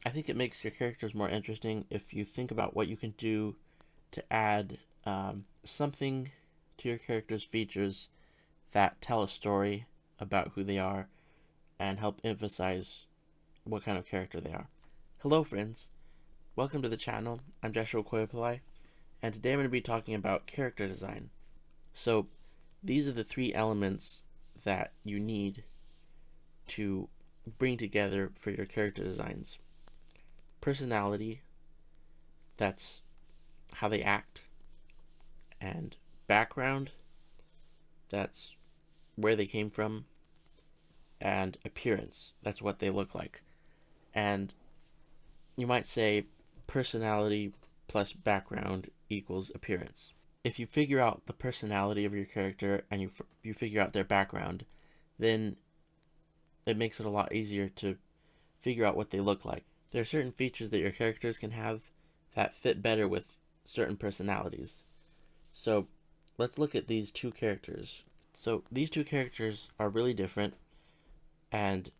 I think it makes your characters more interesting if you think about what you can do to add something to your character's features that tell a story about who they are and help emphasize what kind of character they are. Hello, friends. Welcome to the channel. I'm Joshua Koyapalai, and today I'm going to be talking about character design. So, these are the three elements that you need to bring together for your character designs. Personality, that's how they act, and background, that's where they came from, and appearance, that's what they look like. And you might say personality plus background equals appearance. If you figure out the personality of your character and you figure out their background, then it makes it a lot easier to figure out what they look like. There are certain features that your characters can have that fit better with certain personalities. So let's look at these two characters. So these two characters are really different, and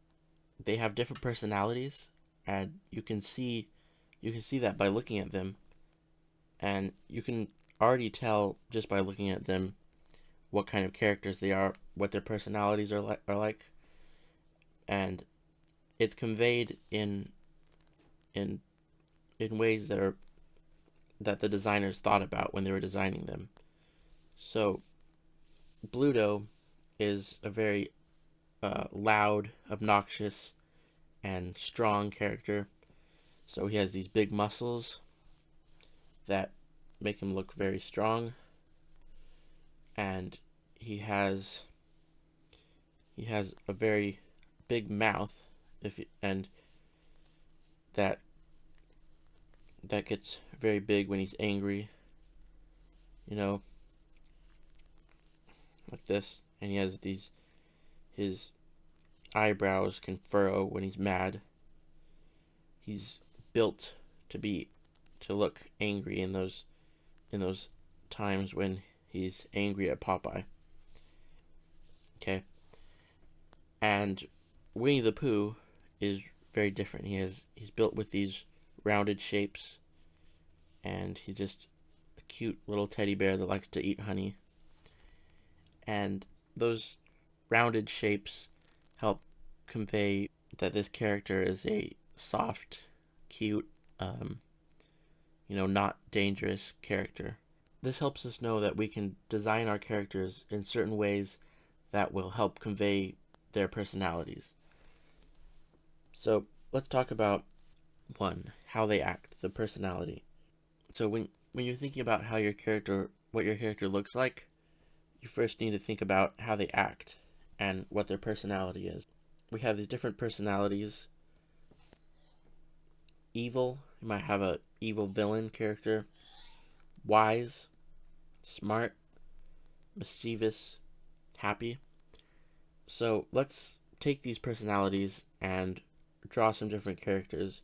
they have different personalities, and you can see that by looking at them, and you can already tell just by looking at them what kind of characters they are, what their personalities are like, and it's conveyed in ways that the designers thought about when they were designing them. So Bluto is a very loud, obnoxious, and strong character. So he has these big muscles that make him look very strong, and he has a very big mouth, and that gets very big when he's angry, like this. And he has his eyebrows can furrow when he's mad. He's built to look angry in those times when he's angry at Popeye. Okay. And Winnie the Pooh is very different. He's built with these rounded shapes, and he's just a cute little teddy bear that likes to eat honey. And those rounded shapes help convey that this character is a soft, cute, not dangerous character. This helps us know that we can design our characters in certain ways that will help convey their personalities. So let's talk about how they act, the personality. So when you're thinking about what your character looks like, you first need to think about how they act and what their personality is. We have these different personalities. Evil, you might have a evil villain character. Wise, smart, mischievous, happy. So let's take these personalities and draw some different characters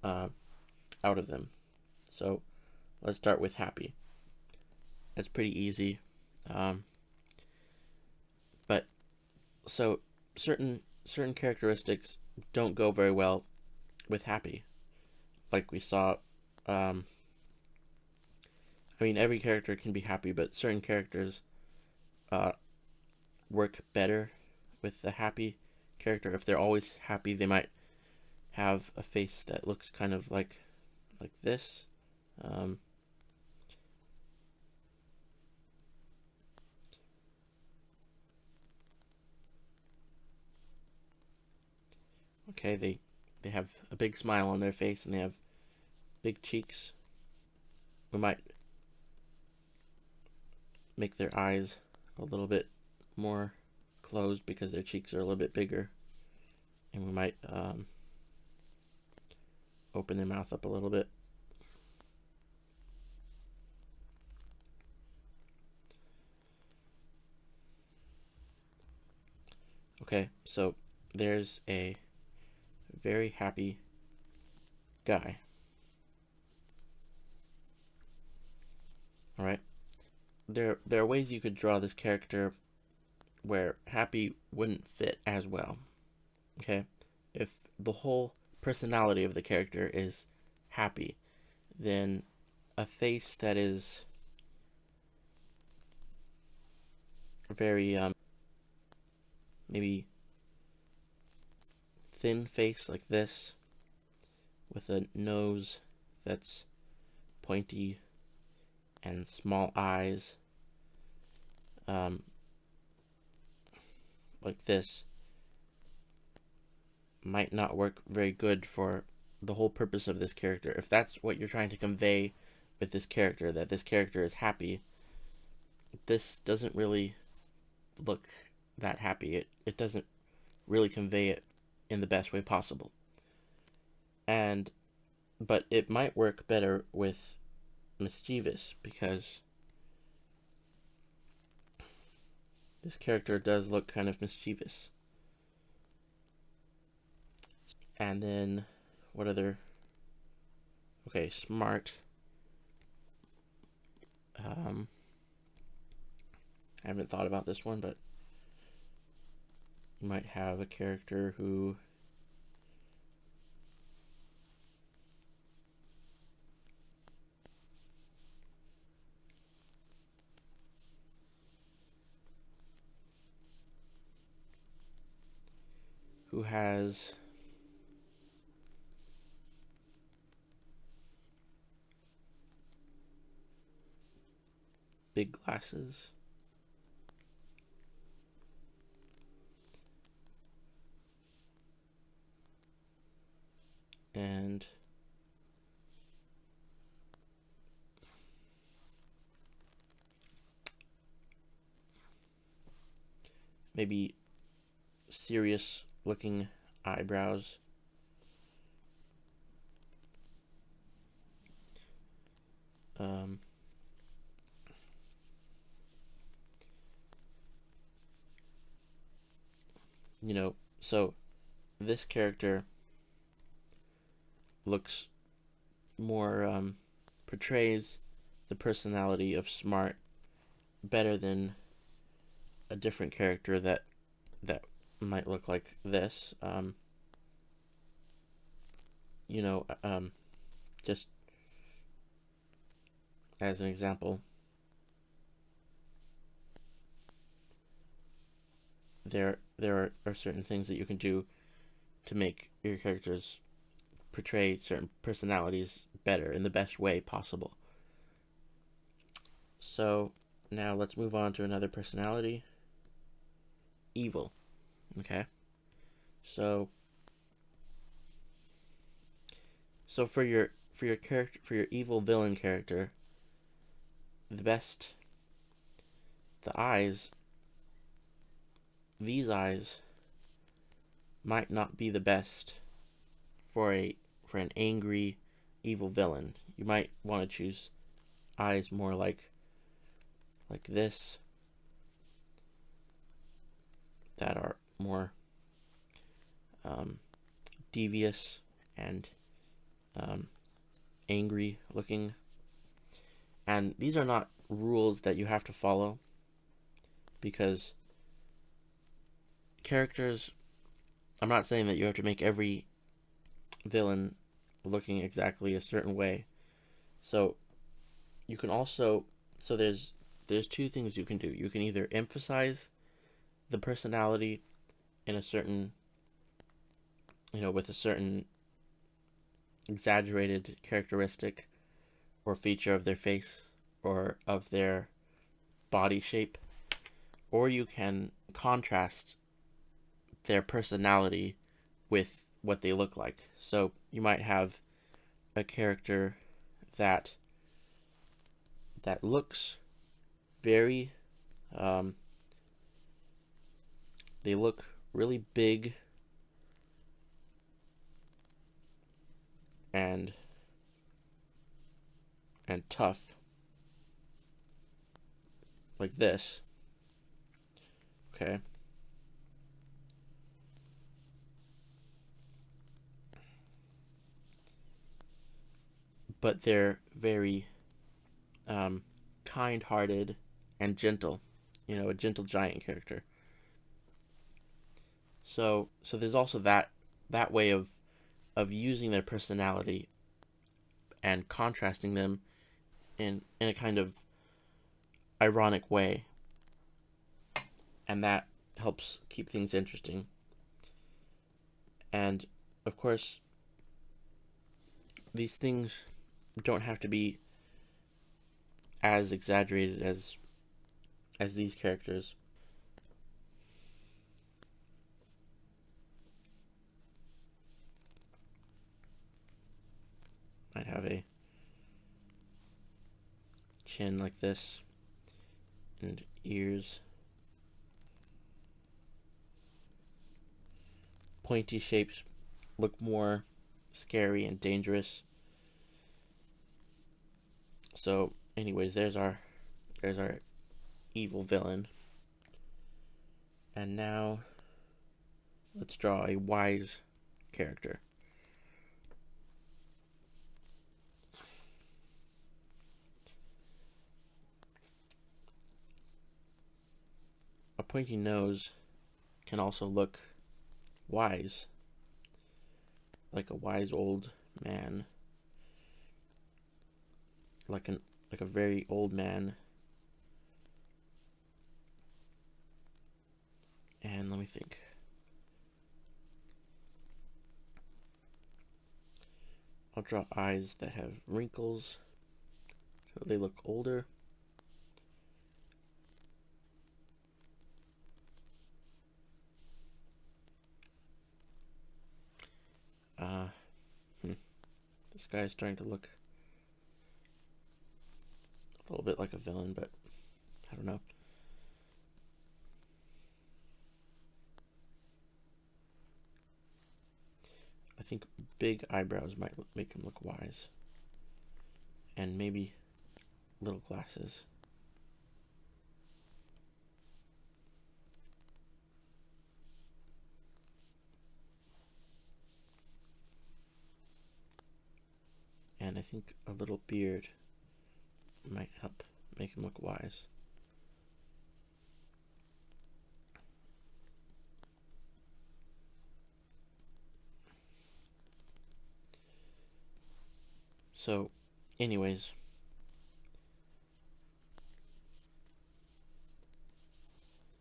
out of them. So let's start with happy. It's pretty easy. But so certain characteristics don't go very well with happy. Like we saw, every character can be happy, but certain characters work better with the happy character. If they're always happy, they might have a face that looks kind of like this. Okay, they have a big smile on their face, and they have big cheeks. We might make their eyes a little bit more closed because their cheeks are a little bit bigger, and we might open their mouth up a little bit. Okay, so there's a very happy guy. Alright? There are ways you could draw this character where happy wouldn't fit as well. Okay? If the whole personality of the character is happy, then a face that is very maybe thin face like this, with a nose that's pointy and small eyes, like this, might not work very good for the whole purpose of this character. If that's what you're trying to convey with this character, that this character is happy, this doesn't really look that happy. It doesn't really convey it in the best way possible. But it might work better with mischievous, because this character does look kind of mischievous. And then, what other? Okay, smart. I haven't thought about this one, but you might have a character who has big glasses and maybe serious looking eyebrows. So this character looks more, portrays the personality of Smart better than a different character that might look like this. Just as an example, there are certain things that you can do to make your characters portray certain personalities better in the best way possible. So now let's move on to another personality. Evil. Okay. So for your character, for your evil villain character, the eyes, these eyes might not be the best for an angry evil villain. You might want to choose eyes more like this, that are more devious and angry looking. And these are not rules that you have to follow, because characters, I'm not saying that you have to make every villain looking exactly a certain way. So you can also, there's two things you can do. You can either emphasize the personality in a certain, with a certain exaggerated characteristic or feature of their face or of their body shape, or you can contrast their personality with what they look like. So you might have a character that looks very they look really big and tough, like this. Okay. But they're very kind-hearted and gentle. A gentle giant character. So there's also that way of of using their personality and contrasting them in a kind of ironic way, and that helps keep things interesting. And of course, these things don't have to be as exaggerated as these characters. Might have a chin like this and ears. Pointy shapes look more scary and dangerous. So anyways, there's our evil villain. And now let's draw a wise character. A pointy nose can also look wise, like a wise old man, like a very old man. And let me think. I'll draw eyes that have wrinkles, so they look older. This guy is starting to look a little bit like a villain, but I don't know. I think big eyebrows might make him look wise. And maybe little glasses. And I think a little beard might help make him look wise. So, anyways,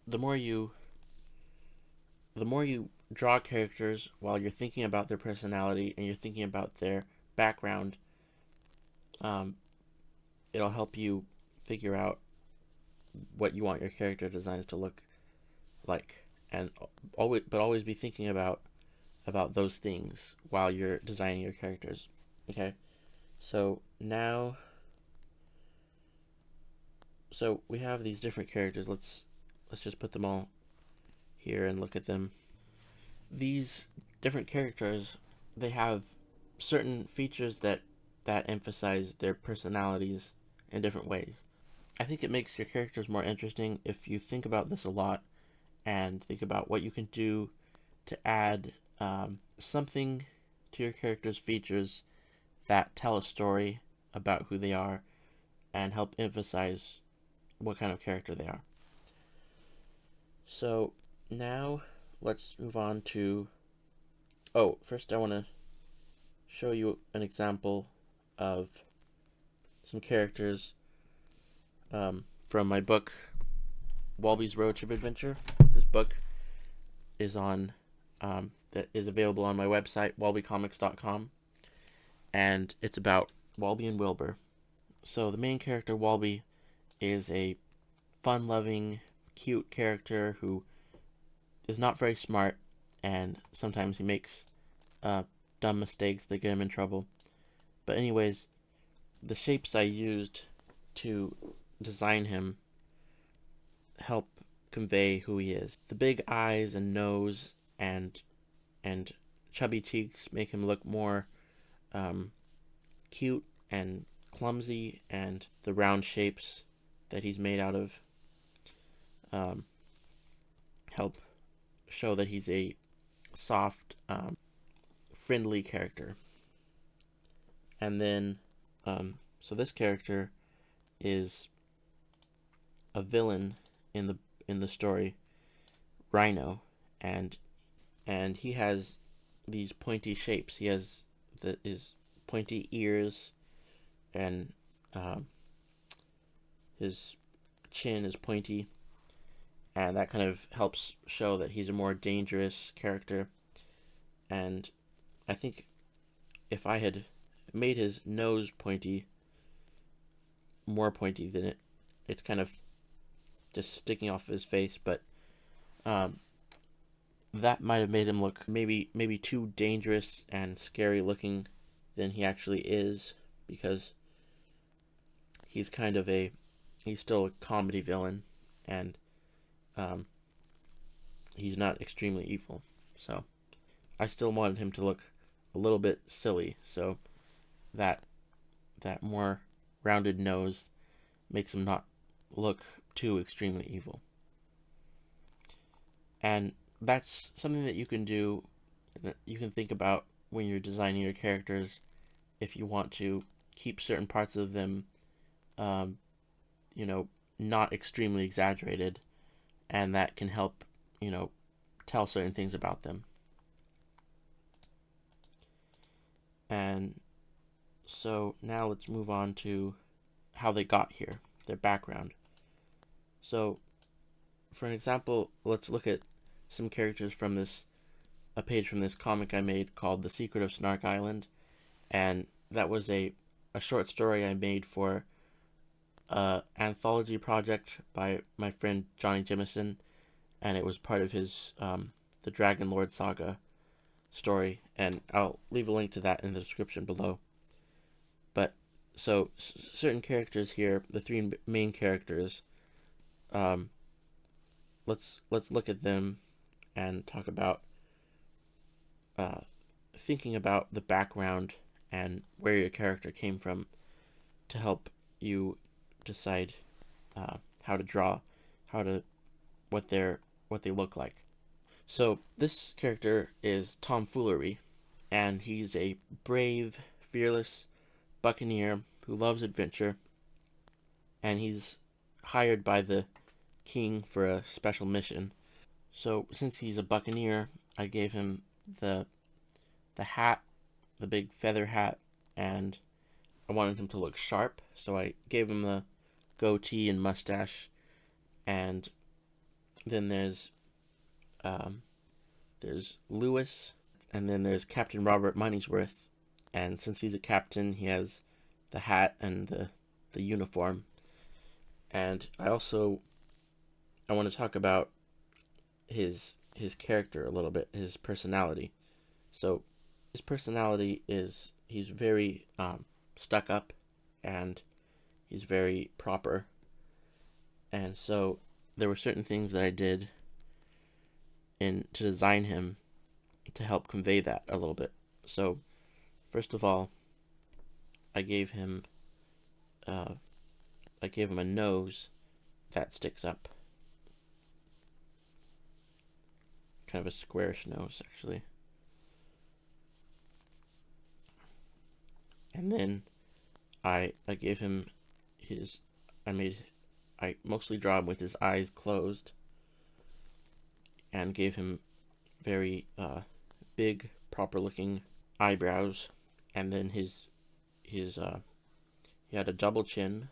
the more you draw characters while you're thinking about their personality and you're thinking about their background, it'll help you figure out what you want your character designs to look like, and always be thinking about those things while you're designing your characters. Okay, so now, so we have these different characters. Let's just put them all here and look at them. These different characters, they have certain features that emphasize their personalities in different ways. I think it makes your characters more interesting if you think about this a lot and think about what you can do to add something to your character's features that tell a story about who they are and help emphasize what kind of character they are. So now let's move on to, first I want to show you an example of some characters from my book, Walby's Road Trip Adventure. This book is on that is available on my website, walbycomics.com, and it's about Walby and Wilbur. So the main character, Walby, is a fun-loving, cute character who is not very smart, and sometimes he makes dumb mistakes that get him in trouble. But anyways, the shapes I used to design him help convey who he is. The big eyes and nose and chubby cheeks make him look more cute and clumsy, and the round shapes that he's made out of help show that he's a soft, friendly character. And then, so this character is a villain in the story, Rhino, and he has these pointy shapes. He has his pointy ears, and um, his chin is pointy, and that kind of helps show that he's a more dangerous character. And I think if I had made his nose pointy, more pointy than it's kind of just sticking off his face, but um, that might have made him look maybe too dangerous and scary looking than he actually is, because he's kind of he's still a comedy villain, and um, he's not extremely evil. So I still wanted him to look a little bit silly, so that more rounded nose makes him not look too extremely evil. And that's something that you can do, that you can think about when you're designing your characters, if you want to keep certain parts of them, um, you know, not extremely exaggerated, and that can help, tell certain things about them. And so now let's move on to how they got here, their background. So, for an example, let's look at some characters from a page from this comic I made called The Secret of Snark Island. And that was a short story I made for an anthology project by my friend Johnny Jimison, and it was part of his the Dragon Lord Saga story, and I'll leave a link to that in the description below. But so certain characters here, the three main characters, let's look at them and talk about thinking about the background and where your character came from to help you decide how to draw, what they look like. So this character is Tomfoolery, and he's a brave, fearless buccaneer who loves adventure, and he's hired by the king for a special mission. So since he's a buccaneer, I gave him the hat, the big feather hat, and I wanted him to look sharp, so I gave him the goatee and mustache. And then there's Lewis, and then there's Captain Robert Moneyworth. And since he's a captain, he has the hat and the uniform. And I want to talk about his character a little bit, his personality. So his personality is he's very stuck up, and he's very proper. And so there were certain things that I did to design him to help convey that a little bit. So first of all, I gave him a nose that sticks up, kind of a squarish nose actually. And then I gave him I mostly draw him with his eyes closed, and gave him very big, proper looking eyebrows. And then he had a double chin,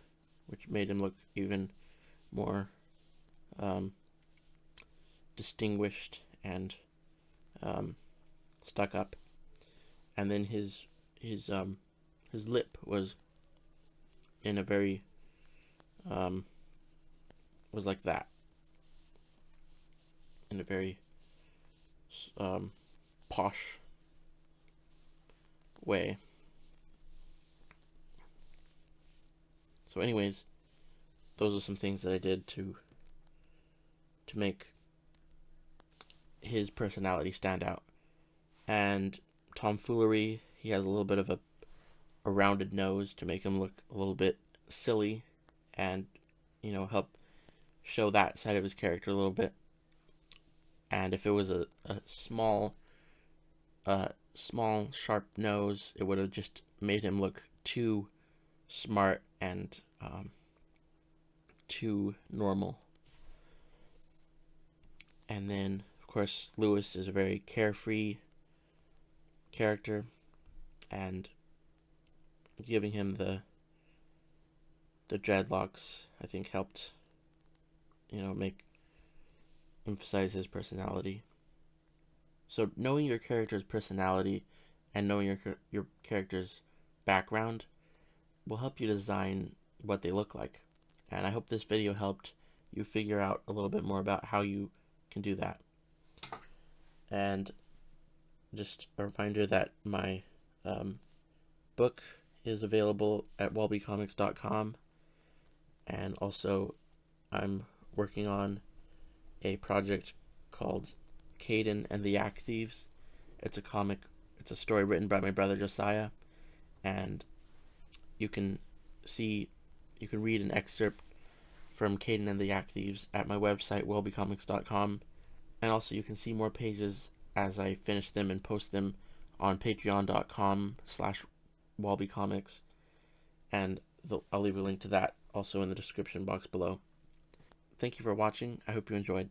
which made him look even more distinguished and stuck up. And then his lip was in a very was like that, in a very posh way. So anyways, those are some things that I did to make his personality stand out. And Tomfoolery, he has a little bit of a rounded nose to make him look a little bit silly, and help show that side of his character a little bit. And if it was a small sharp nose, it would have just made him look too smart and too normal. And then of course Lewis is a very carefree character, and giving him the dreadlocks, I think, helped, emphasize his personality. So knowing your character's personality and knowing your character's background will help you design what they look like. And I hope this video helped you figure out a little bit more about how you can do that. And just a reminder that my book is available at walbycomics.com, and also I'm working on a project called Caden and the Yak Thieves. It's a story written by my brother Josiah, and you can read an excerpt from Caden and the Yak Thieves at my website, walbycomics.com, and also you can see more pages as I finish them and post them on patreon.com/walbycomics, and I'll leave a link to that also in the description box below. Thank you for watching. I hope you enjoyed.